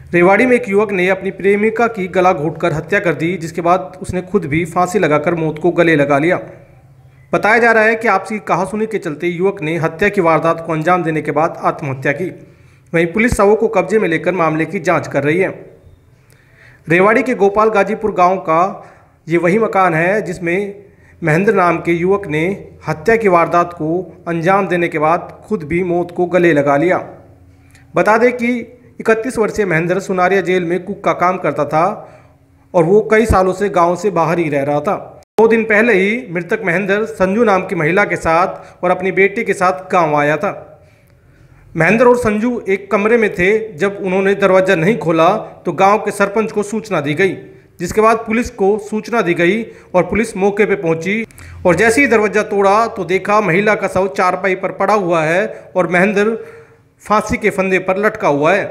रेवाड़ी में एक युवक ने अपनी प्रेमिका की गला घोंटकर हत्या कर दी, जिसके बाद उसने खुद भी फांसी लगाकर मौत को गले लगा लिया। बताया जा रहा है कि आपसी कहासुनी के चलते युवक ने हत्या की वारदात को अंजाम देने के बाद आत्महत्या की। वहीं पुलिस शवों को कब्जे में लेकर मामले की जांच कर रही है। रेवाड़ी के गोपाल गाजीपुर गांव का ये वही मकान है जिसमें महेंद्र नाम के युवक ने हत्या की वारदात को अंजाम देने के बाद खुद भी मौत को गले लगा लिया। बता दें कि 31 वर्षीय महेंद्र सुनारिया जेल में कुक का काम करता था और वो कई सालों से गांव से बाहर ही रह रहा था। 2 दिन पहले ही मृतक महेंद्र संजू नाम की महिला के साथ और अपनी बेटी के साथ गांव आया था। महेंद्र और संजू एक कमरे में थे। जब उन्होंने दरवाज़ा नहीं खोला तो गांव के सरपंच को सूचना दी गई, जिसके बाद पुलिस को सूचना दी गई और पुलिस मौके पर पहुंची। और जैसे ही दरवाज़ा तोड़ा तो देखा महिला का शव चारपाई पर पड़ा हुआ है और महेंद्र फांसी के फंदे पर लटका हुआ है।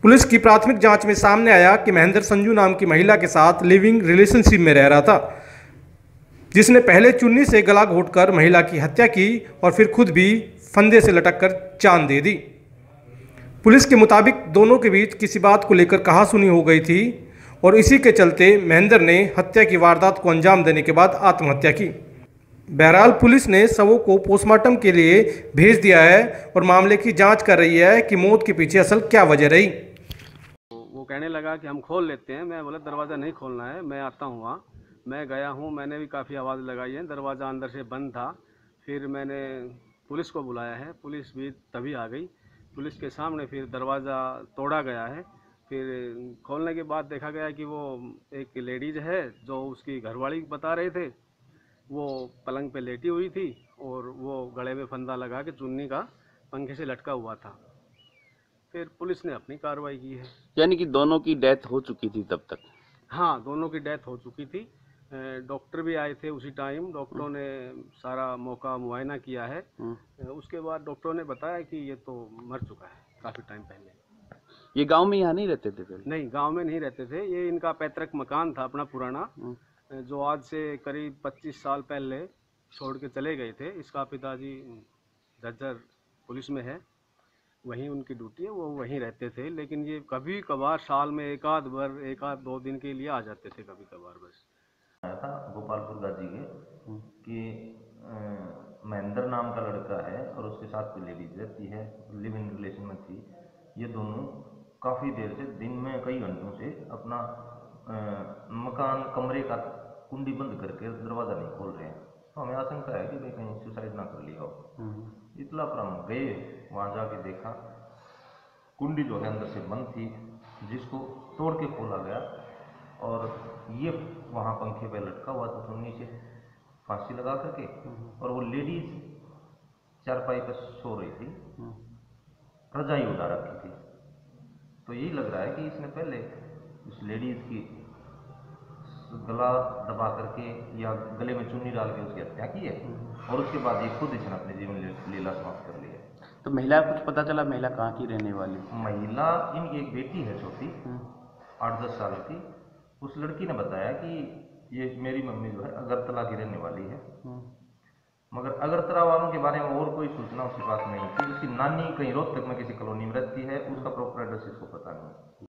पुलिस की प्राथमिक जांच में सामने आया कि महेंद्र संजू नाम की महिला के साथ लिविंग रिलेशनशिप में रह रहा था, जिसने पहले चुन्नी से गला घोंटकर महिला की हत्या की और फिर खुद भी फंदे से लटककर जान दे दी। पुलिस के मुताबिक दोनों के बीच किसी बात को लेकर कहासुनी हो गई थी और इसी के चलते महेंद्र ने हत्या की वारदात को अंजाम देने के बाद आत्महत्या की। बहरहाल पुलिस ने शवों को पोस्टमार्टम के लिए भेज दिया है और मामले की जांच कर रही है कि मौत के पीछे असल क्या वजह रही। वो कहने लगा कि हम खोल लेते हैं। मैं बोला दरवाज़ा नहीं खोलना है, मैं आता हूँ वहाँ। मैं गया हूँ, मैंने भी काफ़ी आवाज़ लगाई है, दरवाज़ा अंदर से बंद था। फिर मैंने पुलिस को बुलाया है, पुलिस भी तभी आ गई। पुलिस के सामने फिर दरवाज़ा तोड़ा गया है। फिर खोलने के बाद देखा गया कि वो एक लेडीज़ है जो उसकी घरवाली बता रहे थे, वो पलंग पे लेटी हुई थी और वो गले में फंदा लगा के चुन्नी का पंखे से लटका हुआ था। फिर पुलिस ने अपनी कार्रवाई की है। यानी कि दोनों की डेथ हो चुकी थी तब तक? हाँ, दोनों की डेथ हो चुकी थी। डॉक्टर भी आए थे उसी टाइम। डॉक्टरों ने सारा मौका मुआयना किया है। उसके बाद डॉक्टरों ने बताया कि ये तो मर चुका है काफ़ी टाइम पहले। ये गांव में यहाँ नहीं रहते थे पहले? नहीं, गांव में नहीं रहते थे। ये इनका पैतृक मकान था अपना पुराना, जो आज से करीब 25 साल पहले छोड़ के चले गए थे। इसका पिताजी झज्जर पुलिस में है, वहीं उनकी ड्यूटी है, वो वहीं रहते थे। लेकिन ये कभी कभार साल में एक आध 2 दिन के लिए आ जाते थे कभी कभार बस। आया था गोपालपुर गाजी के कि महेंद्र नाम का लड़का है और उसके साथ कोई लेडीज रहती है, लिव इन रिलेशन में थी। ये दोनों काफ़ी देर से दिन में कई घंटों से अपना मकान कमरे का कुंडी बंद करके दरवाज़ा नहीं खोल रहे हैं। तो हमें आशंका है कि भाई कहीं सुसाइड ना कर लिया हो। इतला पर हम गए, वहाँ जाके देखा कुंडी जो है अंदर से बंद थी, जिसको तोड़ के खोला गया और ये वहाँ पंखे पे लटका हुआ था चुन्नी से फांसी लगा करके। और वो लेडीज चारपाई पर सो रही थी, रजाई उड़ा रखी थी। तो यही लग रहा है कि इसने पहले उस लेडीज की गला दबा करके या गले में चुन्नी डाल के उसकी हत्या की है और उसके बाद ये खुद इसने अपने जीवन लीला समाप्त कर ली है। तो महिला कुछ पता चला महिला कहाँ की रहने वाली? महिला, इनकी एक बेटी है छोटी, 8-10 साल की। उस लड़की ने बताया कि ये मेरी मम्मी जो है अगरतला की रहने वाली है, मगर अगरतला वालों के बारे में और कोई सूचना उसके पास नहीं थी। उसकी नानी कहीं रोहतक में किसी कॉलोनी में रहती है, उसका प्रॉपर एड्रेस इसको पता नहीं।